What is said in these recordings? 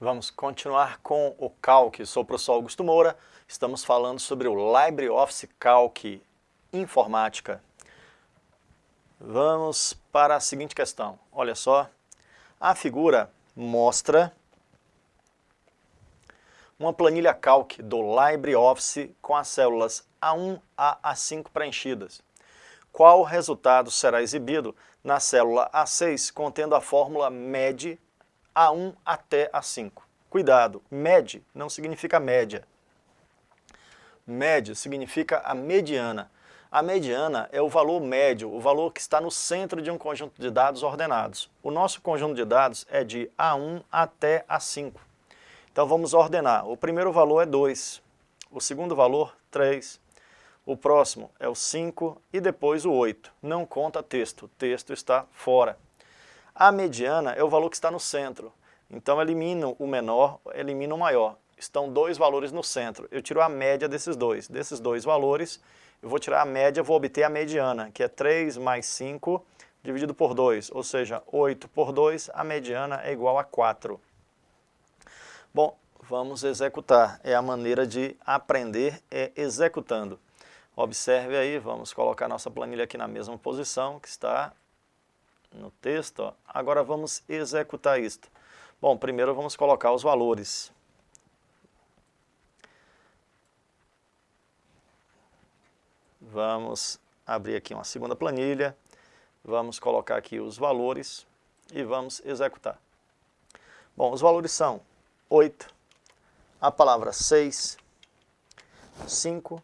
Vamos continuar com o Calc. Sou o professor Augusto Moura. Estamos falando sobre o LibreOffice Calc Informática. Vamos para a seguinte questão. Olha só. A figura mostra uma planilha Calc do LibreOffice com as células A1 a A5 preenchidas. Qual resultado será exibido na célula A6 contendo a fórmula MED A1 até A5. Cuidado, MED não significa média. MED significa a mediana. A mediana é o valor médio, o valor que está no centro de um conjunto de dados ordenados. O nosso conjunto de dados é de A1 até A5. Então vamos ordenar. O primeiro valor é 2, o segundo valor 3, o próximo é o 5 e depois o 8. Não conta texto, o texto está fora. A mediana é o valor que está no centro. Então elimino o menor, elimino o maior. Estão dois valores no centro. Eu tiro a média desses dois. Desses dois valores, eu vou tirar a média, vou obter a mediana, que é 3 mais 5 dividido por 2. Ou seja, 8 por 2, a mediana é igual a 4. Bom, vamos executar. É a maneira de aprender executando. Observe aí, vamos colocar nossa planilha aqui na mesma posição que está no texto. Ó. Agora vamos executar isto. Bom, primeiro vamos colocar os valores. Vamos abrir aqui uma segunda planilha. Vamos colocar aqui os valores e vamos executar. Bom, os valores são 8, a palavra 6, 5,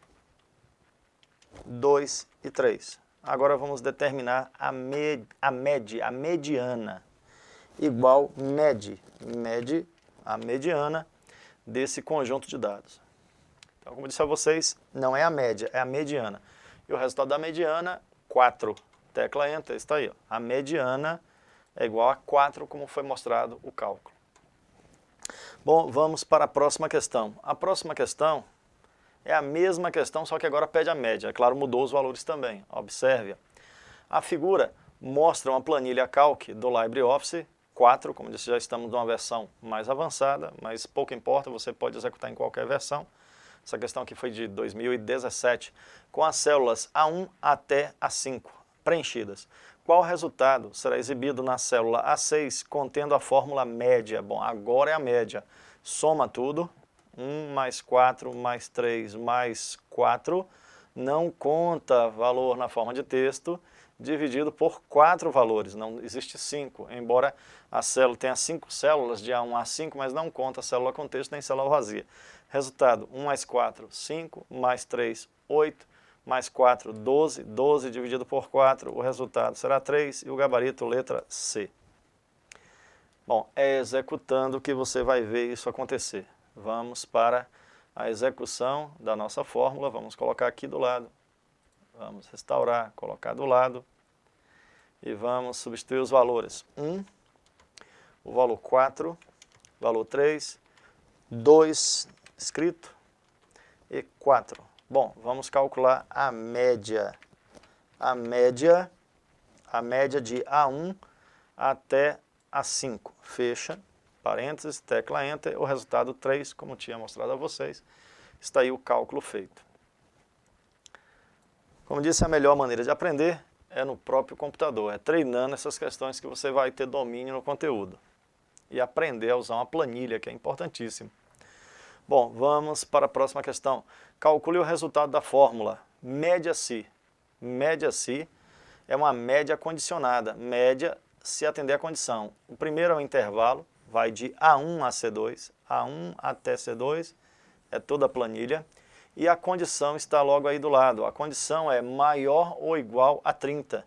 2 e 3. Agora vamos determinar a mediana, igual MED, a mediana desse conjunto de dados. Então, como eu disse a vocês, não é a média, é a mediana. E o resultado da mediana, 4. Tecla Enter, está aí. Ó. A mediana é igual a 4, como foi mostrado o cálculo. Bom, vamos para a próxima questão. A próxima questão é a mesma questão, só que agora pede a média. Claro, mudou os valores também. Observe. A figura mostra uma planilha Calc do LibreOffice 4. Como disse, já estamos numa versão mais avançada, mas pouco importa, você pode executar em qualquer versão. Essa questão aqui foi de 2017, com as células A1 até A5 preenchidas. Qual resultado será exibido na célula A6 contendo a fórmula média? Bom, agora é a média. Soma tudo. 1 mais 4 mais 3 mais 4, não conta valor na forma de texto, dividido por 4 valores, não existe 5, embora a célula tenha 5 células de A1 a A5, mas não conta célula com texto nem célula vazia. Resultado, 1 mais 4, 5, mais 3, 8, mais 4, 12, 12 dividido por 4, o resultado será 3 e o gabarito letra C. Bom, é executando que você vai ver isso acontecer. Vamos para a execução da nossa fórmula, vamos colocar aqui do lado, vamos restaurar, colocar do lado e vamos substituir os valores. 1, o valor 4, valor 3, 2 escrito e 4. Bom, vamos calcular a média. A média de A1 até A5, fecha. Parênteses, tecla Enter, o resultado 3, como tinha mostrado a vocês, está aí o cálculo feito. Como disse, a melhor maneira de aprender é no próprio computador, é treinando essas questões que você vai ter domínio no conteúdo. E aprender a usar uma planilha, que é importantíssimo. Bom, vamos para a próxima questão. Calcule o resultado da fórmula média-si. Média-si é uma média condicionada, média se atender à condição. O primeiro é o intervalo, vai de A1 a C2, A1 até C2, é toda a planilha, e a condição está logo aí do lado. A condição é maior ou igual a 30.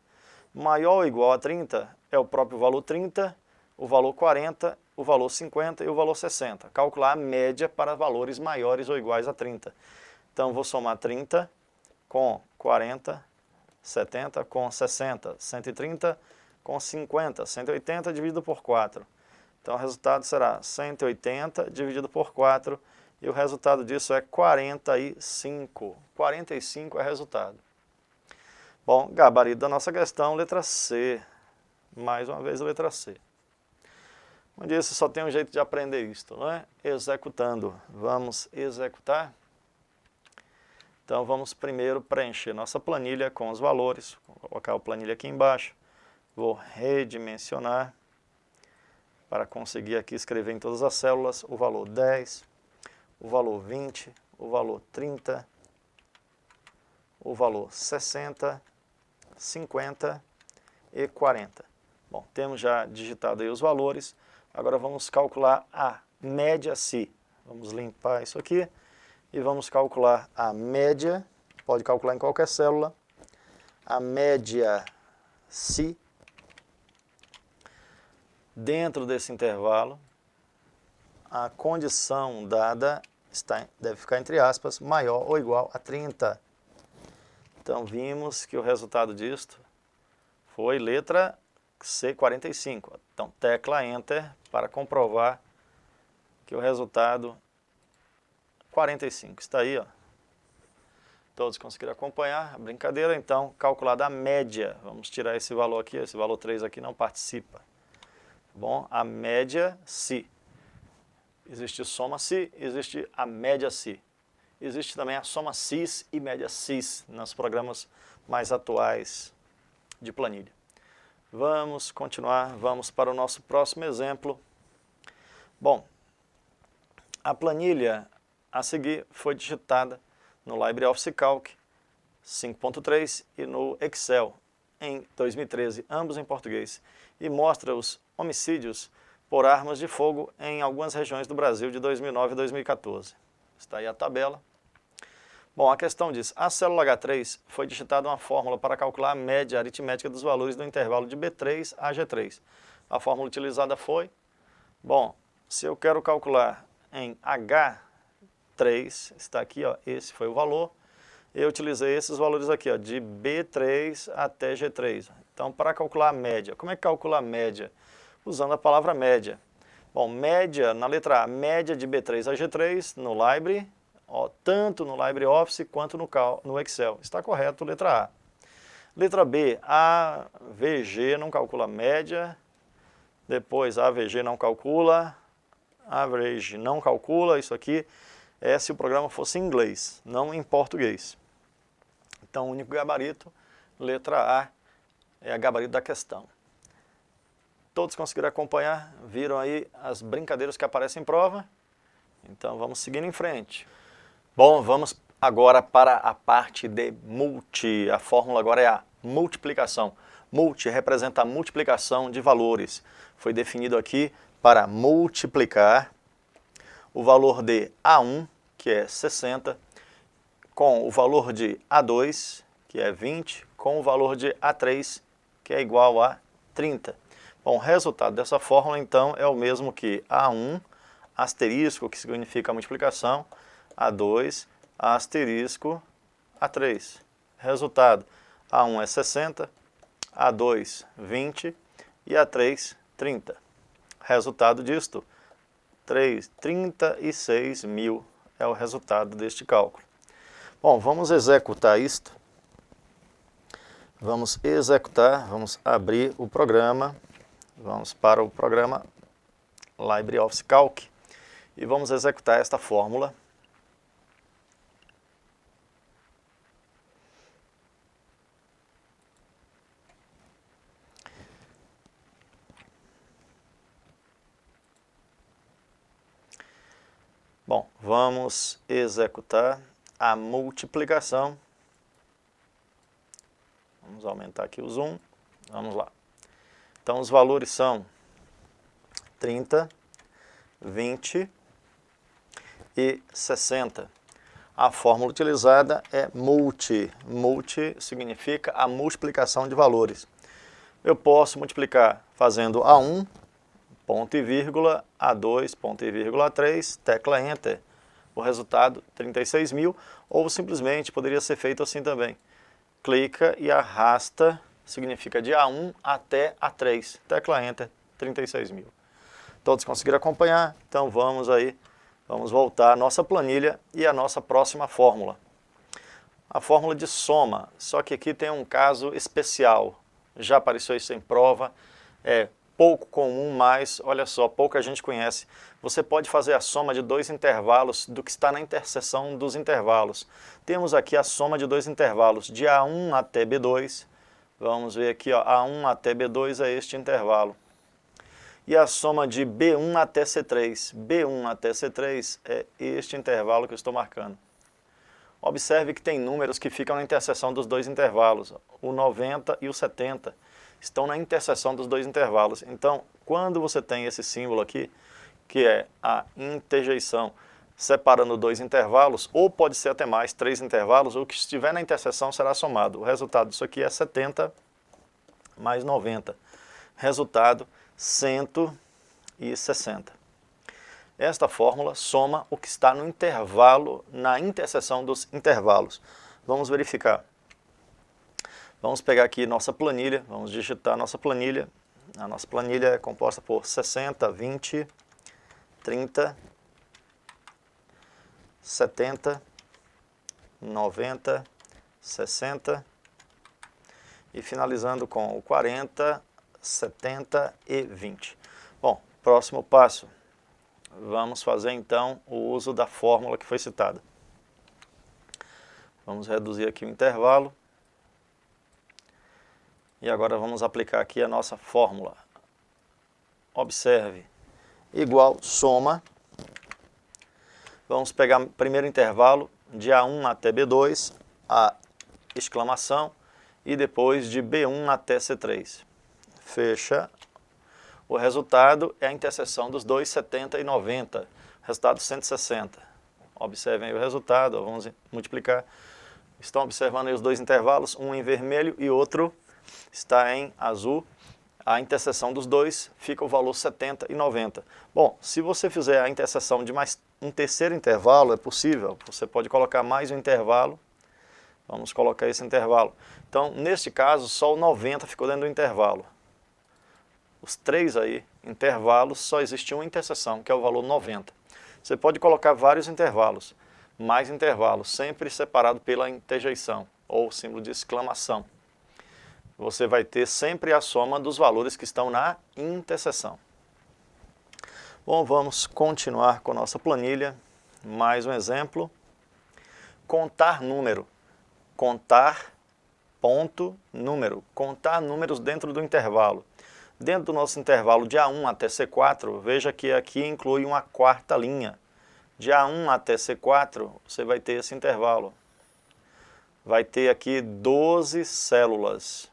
Maior ou igual a 30 é o próprio valor 30, o valor 40, o valor 50 e o valor 60. Calcular a média para valores maiores ou iguais a 30. Então, vou somar 30 com 40, 70 com 60, 130 com 50, 180 dividido por 4. Então, o resultado será 180 dividido por 4, e o resultado disso é 45. 45 é resultado. Bom, gabarito da nossa questão, letra C. Mais uma vez, letra C. Como disse, só tem um jeito de aprender isto, não é? Executando. Vamos executar. Então, vamos primeiro preencher nossa planilha com os valores. Vou colocar a planilha aqui embaixo. Vou redimensionar para conseguir aqui escrever em todas as células o valor 10, o valor 20, o valor 30, o valor 60, 50 e 40. Bom, temos já digitado aí os valores. Agora vamos calcular a média si. Vamos limpar isso aqui e vamos calcular a média, pode calcular em qualquer célula, a média si dentro desse intervalo. A condição dada deve ficar entre aspas, maior ou igual a 30. Então vimos que o resultado disto foi letra C, 45. Então tecla Enter para comprovar que o resultado 45 está aí, ó. Todos conseguiram acompanhar a brincadeira. Então, calculada a média, vamos tirar esse valor aqui, esse valor 3 aqui não participa. Bom, a média si. Existe soma si, existe a média si. Existe também a soma cis e média cis nos programas mais atuais de planilha. Vamos continuar, vamos para o nosso próximo exemplo. Bom, a planilha a seguir foi digitada no LibreOffice Calc 5.3 e no Excel em 2013, ambos em português, e mostra os homicídios por armas de fogo em algumas regiões do Brasil de 2009 e 2014. Está aí a tabela. Bom, a questão diz, a célula H3 foi digitada uma fórmula para calcular a média aritmética dos valores do intervalo de B3 a G3. A fórmula utilizada foi, bom, se eu quero calcular em H3, está aqui, ó, esse foi o valor, eu utilizei esses valores aqui, ó, de B3 até G3. Então, para calcular a média, como é que calcula a média? Usando a palavra média. Bom, média, na letra A, média de B3 a G3 no Libre, ó, tanto no LibreOffice quanto no Excel. Está correto, letra A. Letra B, AVG não calcula média, depois AVG não calcula, average não calcula, isso aqui é se o programa fosse em inglês, não em português. Então, o único gabarito, letra A, é a gabarito da questão. Todos conseguiram acompanhar? Viram aí as brincadeiras que aparecem em prova? Então, vamos seguindo em frente. Bom, vamos agora para a parte de multi. A fórmula agora é a multiplicação. Multi representa a multiplicação de valores. Foi definido aqui para multiplicar o valor de A1, que é 60, com o valor de A2, que é 20, com o valor de A3, que é igual a 30. Bom, o resultado dessa fórmula, então, é o mesmo que A1, asterisco, que significa a multiplicação, A2, asterisco, A3. Resultado, A1 é 60, A2, 20 e A3, 30. Resultado disto, 36 mil é o resultado deste cálculo. Bom, vamos executar isto. Vamos executar, vamos abrir o programa, vamos para o programa LibreOffice Calc e vamos executar esta fórmula. Bom, vamos executar a multiplicação. Vamos aumentar aqui o zoom. Vamos lá. Então, os valores são 30, 20 e 60. A fórmula utilizada é multi. Multi significa a multiplicação de valores. Eu posso multiplicar fazendo A1, ponto e vírgula, A2, ponto e vírgula, A3, tecla Enter. O resultado, 36 mil, ou simplesmente poderia ser feito assim também. Clica e arrasta, significa de A1 até A3, tecla Enter, 36 mil. Todos conseguiram acompanhar? Então vamos aí, vamos voltar à nossa planilha e à nossa próxima fórmula. A fórmula de soma, só que aqui tem um caso especial, já apareceu isso em prova, é pouco comum, mas olha só, pouca gente conhece. Você pode fazer a soma de dois intervalos do que está na interseção dos intervalos. Temos aqui a soma de dois intervalos, de A1 até B2. Vamos ver aqui, ó, A1 até B2 é este intervalo. E a soma de B1 até C3. B1 até C3 é este intervalo que eu estou marcando. Observe que tem números que ficam na interseção dos dois intervalos. O 90 e o 70 estão na interseção dos dois intervalos. Então, quando você tem esse símbolo aqui, que é a interjeição separando dois intervalos, ou pode ser até mais, 3 intervalos, o que estiver na interseção será somado. O resultado disso aqui é 70 mais 90. Resultado, 160. Esta fórmula soma o que está no intervalo, na interseção dos intervalos. Vamos verificar. Vamos pegar aqui nossa planilha, vamos digitar nossa planilha. A nossa planilha é composta por 60, 20, 30, 70, 90, 60 e finalizando com o 40, 70 e 20. Bom, próximo passo. Vamos fazer então o uso da fórmula que foi citada. Vamos reduzir aqui o intervalo. E agora vamos aplicar aqui a nossa fórmula. Observe, igual soma. Vamos pegar o primeiro intervalo de A1 até B2, a exclamação, e depois de B1 até C3. Fecha. O resultado é a interseção dos dois 70 e 90, resultado 160. Observem aí o resultado, vamos multiplicar. Estão observando aí os dois intervalos, um em vermelho e outro está em azul. A interseção dos dois fica o valor 70 e 90. Bom, se você fizer a interseção de mais um terceiro intervalo, é possível. Você pode colocar mais um intervalo. Vamos colocar esse intervalo. Então, neste caso, só o 90 ficou dentro do intervalo. Os três aí, intervalos, só existe uma interseção, que é o valor 90. Você pode colocar vários intervalos, mais intervalos, sempre separado pela interjeição, ou símbolo de exclamação. Você vai ter sempre a soma dos valores que estão na interseção. Bom, vamos continuar com a nossa planilha. Mais um exemplo. Contar número. Contar ponto número. Contar números dentro do intervalo. Dentro do nosso intervalo de A1 até C4, veja que aqui inclui uma quarta linha. De A1 até C4, você vai ter esse intervalo. Vai ter aqui 12 células.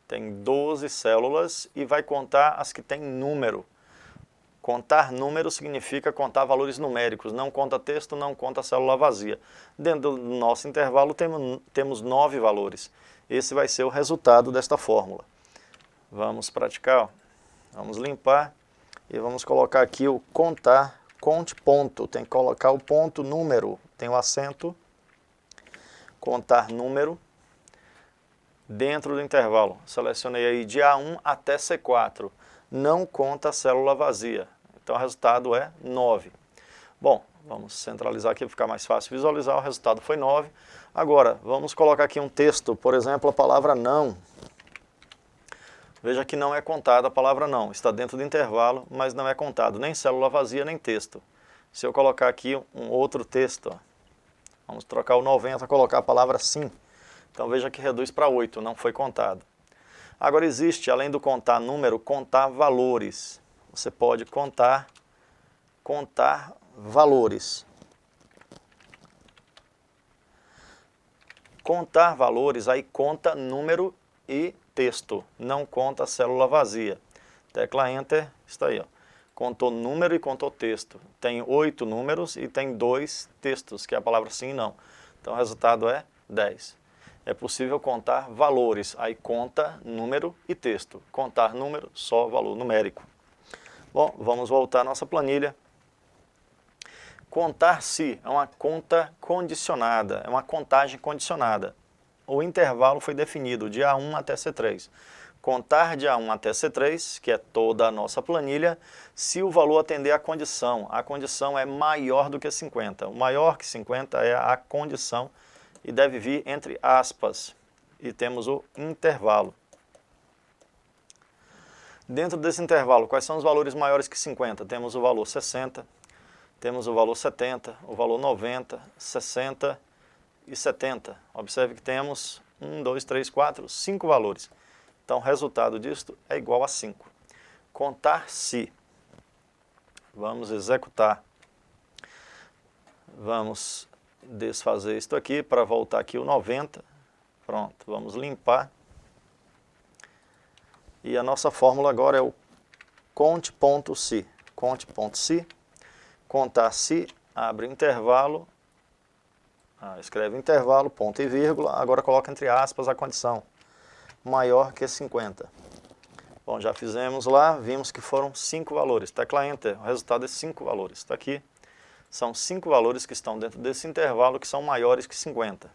Tem 12 células e vai contar as que têm número. Contar número significa contar valores numéricos, não conta texto, não conta célula vazia. Dentro do nosso intervalo temos 9 valores. Esse vai ser o resultado desta fórmula. Vamos praticar, ó. Vamos limpar e vamos colocar aqui o contar, conte ponto. Tem que colocar o ponto número, tem o acento. Contar número dentro do intervalo. Selecionei aí de A1 até C4. Não conta a célula vazia. Então o resultado é 9. Bom, vamos centralizar aqui para ficar mais fácil visualizar. O resultado foi 9. Agora, vamos colocar aqui um texto, por exemplo, a palavra não. Veja que não é contada a palavra não. Está dentro do intervalo, mas não é contado nem célula vazia, nem texto. Se eu colocar aqui um outro texto, ó, vamos trocar o 90, colocar a palavra sim. Então veja que reduz para 8, não foi contado. Agora existe, além do contar número, contar valores. Você pode contar valores. Contar valores, aí conta número e texto, não conta célula vazia. Tecla Enter, está aí, ó. Contou número e contou texto. Tem 8 números e tem 2 textos, que é a palavra sim e não. Então o resultado é 10. É possível contar valores, aí conta número e texto. Contar número, só valor numérico. Bom, vamos voltar à nossa planilha. Contar-se é uma conta condicionada, é uma contagem condicionada. O intervalo foi definido de A1 até C3. Contar de A1 até C3, que é toda a nossa planilha, se o valor atender à condição. A condição é maior do que 50. O maior que 50 é a condição e deve vir entre aspas. E temos o intervalo. Dentro desse intervalo, quais são os valores maiores que 50? Temos o valor 60, temos o valor 70, o valor 90, 60 e 70. Observe que temos 1, 2, 3, 4, 5 valores. Então, o resultado disto é igual a 5. Contar se. Vamos executar. Vamos desfazer isto aqui para voltar aqui o 90. Pronto, vamos limpar. E a nossa fórmula agora é o conte.se. Conte.se. Contar se, abre intervalo, escreve intervalo, ponto e vírgula, agora coloca entre aspas a condição, maior que 50. Bom, já fizemos lá, vimos que foram 5 valores, tecla Enter, o resultado é 5 valores, está aqui. São 5 valores que estão dentro desse intervalo que são maiores que 50.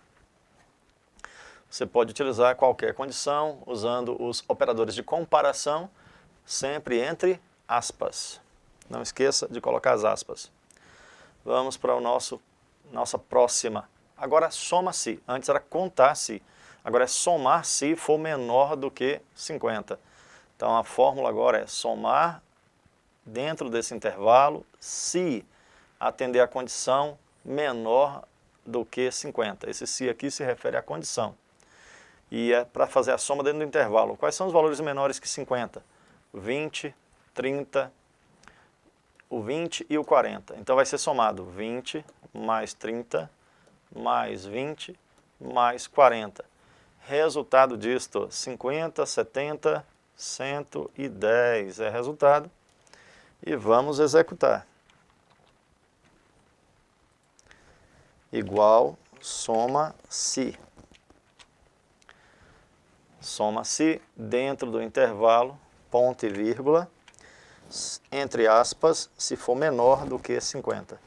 Você pode utilizar qualquer condição usando os operadores de comparação, sempre entre aspas. Não esqueça de colocar as aspas. Vamos para o nossa próxima. Agora soma-se. Antes era contar-se. Agora é somar se for menor do que 50. Então a fórmula agora é somar dentro desse intervalo se atender a condição menor do que 50. Esse se aqui se refere à condição. E é para fazer a soma dentro do intervalo. Quais são os valores menores que 50? 20, 30, o 20 e o 40. Então vai ser somado 20 mais 30 mais 20 mais 40. Resultado disto, 50, 70, 110 é resultado. E vamos executar. Igual, soma-se. Soma-se dentro do intervalo, ponto e vírgula, entre aspas, se for menor do que 50.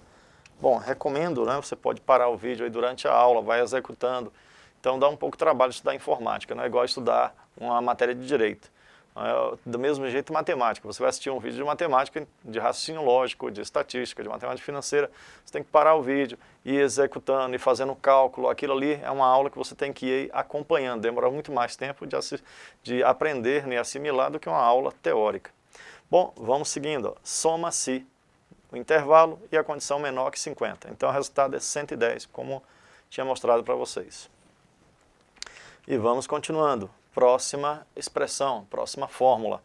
Bom, recomendo, né? Você pode parar o vídeo aí durante a aula, vai executando. Então dá um pouco de trabalho estudar informática, não é igual estudar uma matéria de direito. Do mesmo jeito, matemática. Você vai assistir um vídeo de matemática, de raciocínio lógico, de estatística, de matemática financeira. Você tem que parar o vídeo, ir executando e fazendo cálculo. Aquilo ali é uma aula que você tem que ir acompanhando. Demora muito mais tempo de aprender e assimilar do que uma aula teórica. Bom, vamos seguindo. Soma-se o intervalo e a condição menor que 50. Então o resultado é 110, como tinha mostrado para vocês. E vamos continuando. Próxima expressão, próxima fórmula.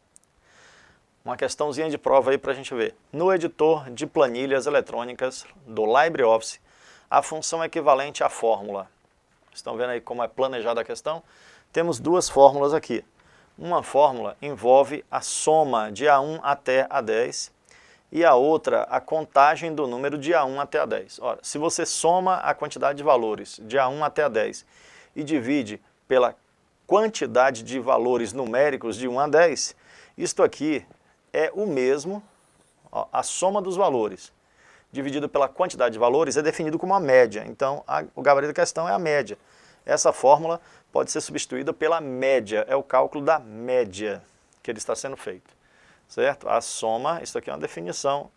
Uma questãozinha de prova aí para a gente ver. No editor de planilhas eletrônicas do LibreOffice, a função equivalente à fórmula. Estão vendo aí como é planejada a questão? Temos duas fórmulas aqui. Uma fórmula envolve a soma de A1 até A10 e a outra a contagem do número de A1 até A10. Ora, se você soma a quantidade de valores de A1 até A10 e divide pela quantidade de valores numéricos de 1 a 10, isto aqui é o mesmo, ó, a soma dos valores dividido pela quantidade de valores é definido como a média. Então, o gabarito da questão é a média. Essa fórmula pode ser substituída pela média, é o cálculo da média que ele está sendo feito, certo? A soma, isso aqui é uma definição,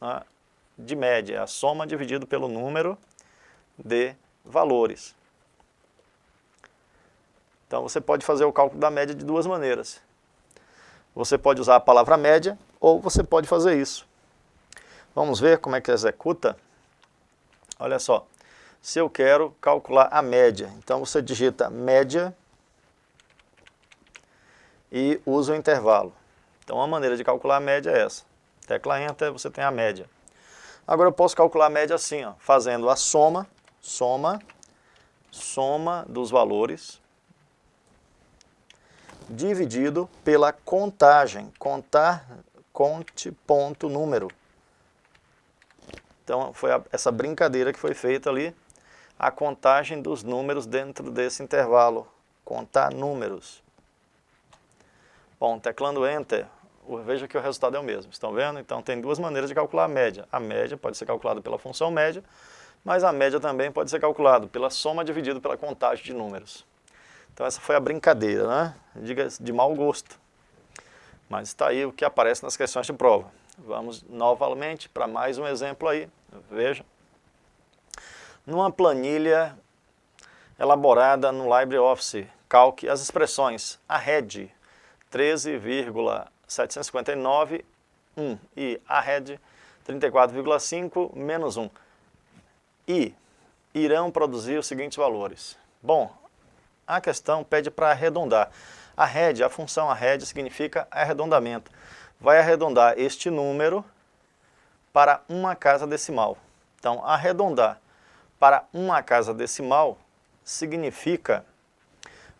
né, de média, a soma dividido pelo número de valores. Então você pode fazer o cálculo da média de duas maneiras. Você pode usar a palavra média ou você pode fazer isso. Vamos ver como é que executa? Olha só, se eu quero calcular a média, então você digita média e usa o intervalo. Então a maneira de calcular a média é essa. Tecla Enter, você tem a média. Agora eu posso calcular a média assim, ó, fazendo a soma dos valores dividido pela contagem, conte ponto número. Então foi essa brincadeira que foi feita ali, a contagem dos números dentro desse intervalo, contar números. Bom, teclando Enter, veja que o resultado é o mesmo, estão vendo? Então tem duas maneiras de calcular a média. A média pode ser calculada pela função média, mas a média também pode ser calculada pela soma dividido pela contagem de números. Então essa foi a brincadeira, né? Diga de mau gosto. Mas está aí o que aparece nas questões de prova. Vamos novamente para mais um exemplo aí. Veja. Numa planilha elaborada no LibreOffice Calc, as expressões arred 13,7 759, 1. E a rede 34,5 menos 1. E irão produzir os seguintes valores. Bom, a questão pede para arredondar. A função arred significa arredondamento. Vai arredondar este número para uma casa decimal. Então, arredondar para uma casa decimal significa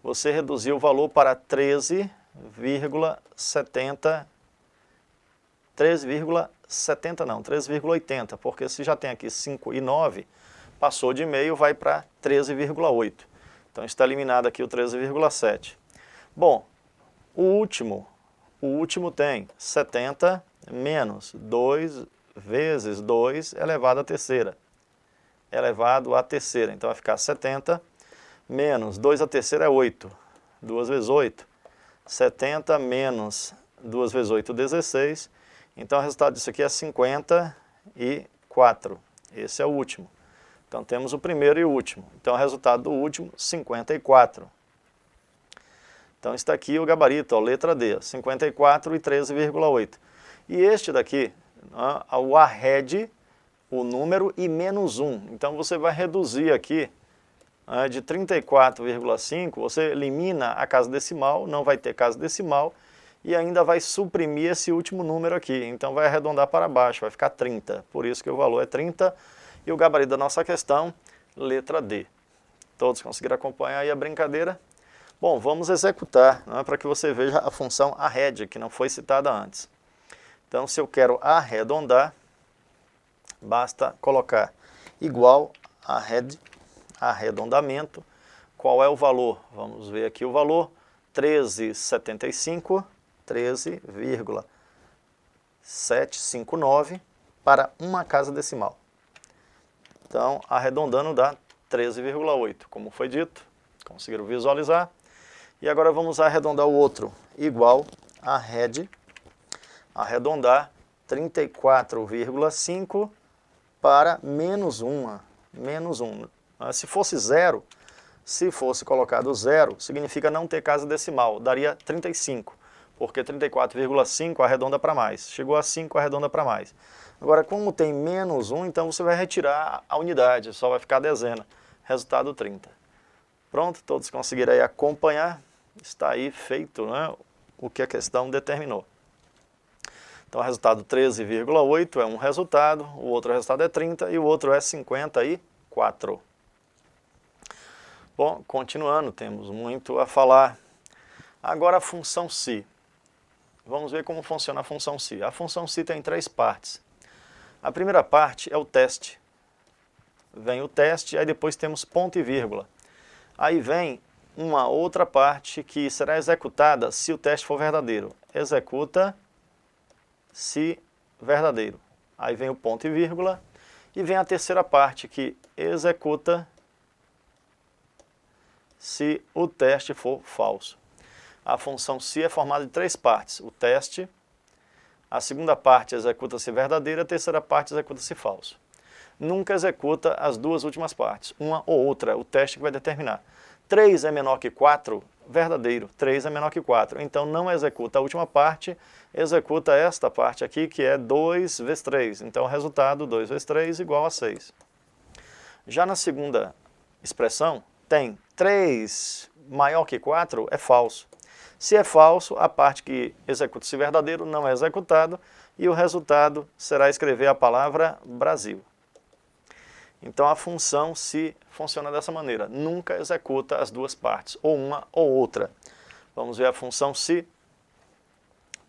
você reduzir o valor para 3,80, porque se já tem aqui 5 e 9, passou de meio, vai para 13,8. Então está eliminado aqui o 13,7. Bom, o último tem 70 menos 2 vezes 2 elevado à terceira. Elevado à terceira. Então vai ficar 70 menos 2 à terceira é 8. 2 vezes 8. 70 menos 2 vezes 8, 16. Então o resultado disso aqui é 54. Esse é o último. Então temos o primeiro e o último. Então o resultado do último, 54. Então está aqui o gabarito, ó, letra D, 54 e 13,8. E este daqui, o arred, o número e menos 1. Então você vai reduzir aqui de 34,5, você elimina a casa decimal, não vai ter casa decimal, e ainda vai suprimir esse último número aqui. Então vai arredondar para baixo, vai ficar 30. Por isso que o valor é 30. E o gabarito da nossa questão, letra D. Todos conseguiram acompanhar aí a brincadeira? Bom, vamos executar, para que você veja a função arred, que não foi citada antes. Então, se eu quero arredondar, basta colocar igual arred, arredondamento. Qual é o valor? Vamos ver aqui o valor, 13,75, 13,759 para uma casa decimal. Então, arredondando dá 13,8, como foi dito, conseguiram visualizar. E agora vamos arredondar o outro, igual arred, arredondar 34,5 para menos 1. Se fosse zero, se fosse colocado zero, significa não ter casa decimal, daria 35, porque 34,5 arredonda para mais. Chegou a 5, arredonda para mais. Agora, como tem menos 1, então você vai retirar a unidade, só vai ficar a dezena. Resultado 30. Pronto, todos conseguiram aí acompanhar. Está aí feito, né, o que a questão determinou. Então, o resultado 13,8 é um resultado, o outro resultado é 30 e o outro é 54. Bom, continuando, temos muito a falar. Agora a função si. Vamos ver como funciona a função si. A função si tem 3 partes. A primeira parte é o teste. Vem o teste, aí depois temos ponto e vírgula. Aí vem uma outra parte que será executada se o teste for verdadeiro. Executa se verdadeiro. Aí vem o ponto e vírgula. E vem a terceira parte que executa se o teste for falso. A função se é formada de 3 partes. O teste, a segunda parte executa-se verdadeiro, a terceira parte executa-se falso. Nunca executa as duas últimas partes, uma ou outra, o teste que vai determinar. 3 é menor que 4, verdadeiro, 3 é menor que 4. Então não executa a última parte, executa esta parte aqui, que é 2 vezes 3. Então o resultado, 2 vezes 3, igual a 6. Já na segunda expressão, tem 3 maior que 4, é falso. Se é falso, a parte que executa-se verdadeiro não é executado e o resultado será escrever a palavra Brasil. Então a função se funciona dessa maneira, nunca executa as duas partes, ou uma ou outra. Vamos ver a função se.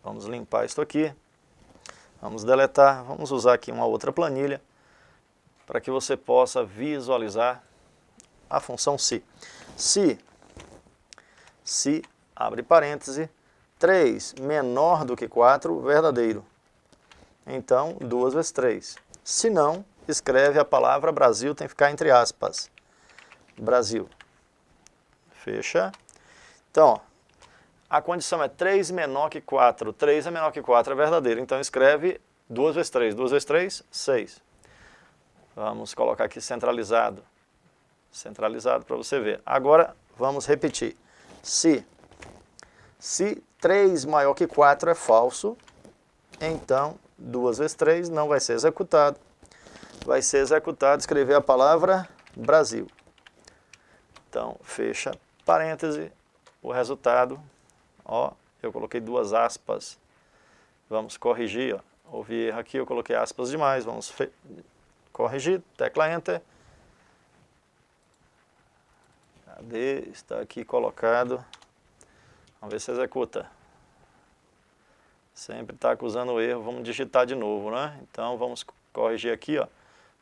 Vamos limpar isso aqui. Vamos deletar, vamos usar aqui uma outra planilha para que você possa visualizar a função se. Se, abre parêntese, 3 menor do que 4, verdadeiro. Então, 2 vezes 3. Se não, escreve a palavra Brasil, tem que ficar entre aspas. Brasil. Fecha. Então, ó, a condição é 3 menor que 4. 3 é menor que 4, é verdadeiro. Então, escreve 2 vezes 3. 2 vezes 3, 6. Vamos colocar aqui centralizado. Centralizado para você ver. Agora, vamos repetir. Se 3 maior que 4 é falso, então 2 vezes 3 não vai ser executado. Vai ser executado escrever a palavra Brasil. Então, fecha parêntese, o resultado, ó, eu coloquei 2 aspas, vamos corrigir, ó, houve erro aqui, eu coloquei aspas demais, vamos corrigir, tecla Enter. Cadê? Está aqui colocado, vamos ver se executa. Sempre está acusando o erro, vamos digitar de novo, né? Então, vamos corrigir aqui, ó,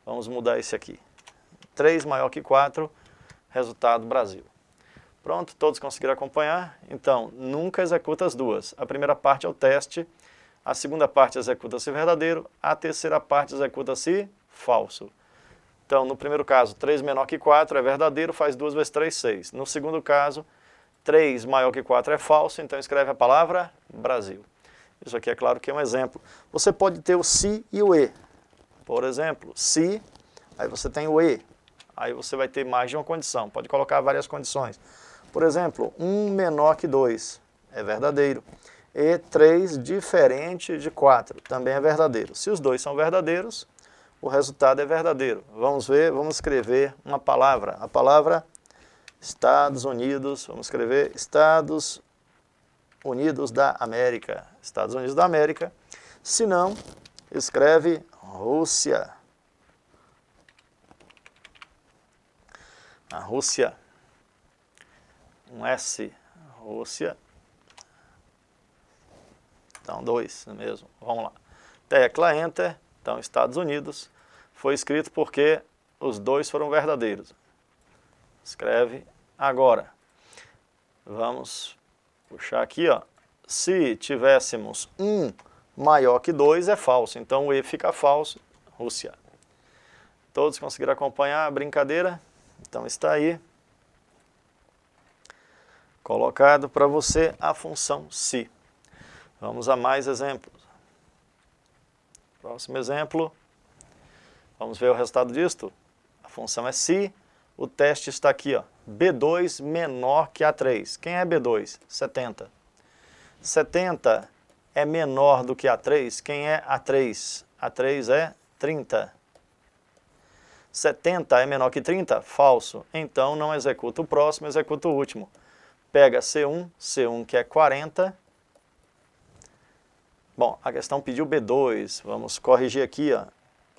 vamos mudar esse aqui. 3 maior que 4, resultado Brasil. Pronto, todos conseguiram acompanhar? Então, nunca executa as duas. A primeira parte é o teste, a segunda parte executa-se verdadeiro, a terceira parte executa-se falso. Então, no primeiro caso, 3 menor que 4 é verdadeiro, faz 2 vezes 3, 6. No segundo caso, 3 maior que 4 é falso, então escreve a palavra Brasil. Isso aqui é claro que é um exemplo. Você pode ter o se e o e. Por exemplo, se, aí você tem o e. Aí você vai ter mais de uma condição, pode colocar várias condições. Por exemplo, 1 menor que 2 é verdadeiro. E 3 diferente de 4 também é verdadeiro. Se os dois são verdadeiros, o resultado é verdadeiro. Vamos ver, vamos escrever uma palavra. A palavra Estados Unidos, vamos escrever Estados Unidos da América. Estados Unidos da América. Se não, escreve Rússia. A Rússia. Um S. Rússia. Então, 2 mesmo. Vamos lá. Tecla Enter. Então, Estados Unidos. Foi escrito porque os dois foram verdadeiros. Escreve agora. Vamos puxar aqui, ó. Se tivéssemos 1 maior que 2 é falso. Então, o E fica falso. Rússia. Todos conseguiram acompanhar a brincadeira? Então, está aí. Colocado para você a função se. Vamos a mais exemplos. Próximo exemplo. Vamos ver o resultado disto. A função é se. O teste está aqui, ó. B2 menor que A3. Quem é B2? 70. 70 é menor do que A3. Quem é A3? A3 é 30. 70 é menor que 30? Falso. Então não executa o próximo, executa o último. Pega C1, C1 que é 40. Bom, a questão pediu B2, vamos corrigir aqui, ó.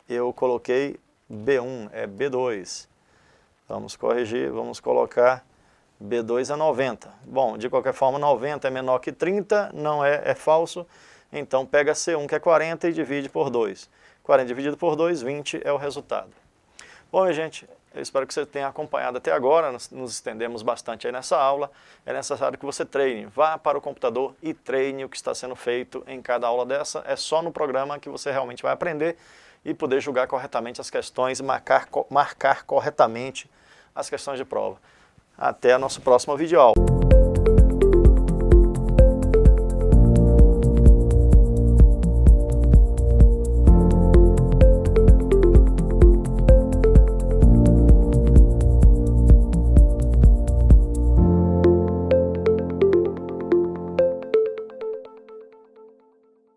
Eu coloquei B1, é B2. Vamos corrigir, vamos colocar B2 é 90. Bom, de qualquer forma, 90 é menor que 30, não é falso. Então pega C1 que é 40 e divide por 2. 40 dividido por 2, 20 é o resultado. Bom, minha gente, eu espero que você tenha acompanhado até agora, nos estendemos bastante aí nessa aula. É necessário que você treine, vá para o computador e treine o que está sendo feito em cada aula dessa. É só no programa que você realmente vai aprender e poder julgar corretamente as questões, marcar corretamente as questões de prova. Até a nossa próxima videoaula.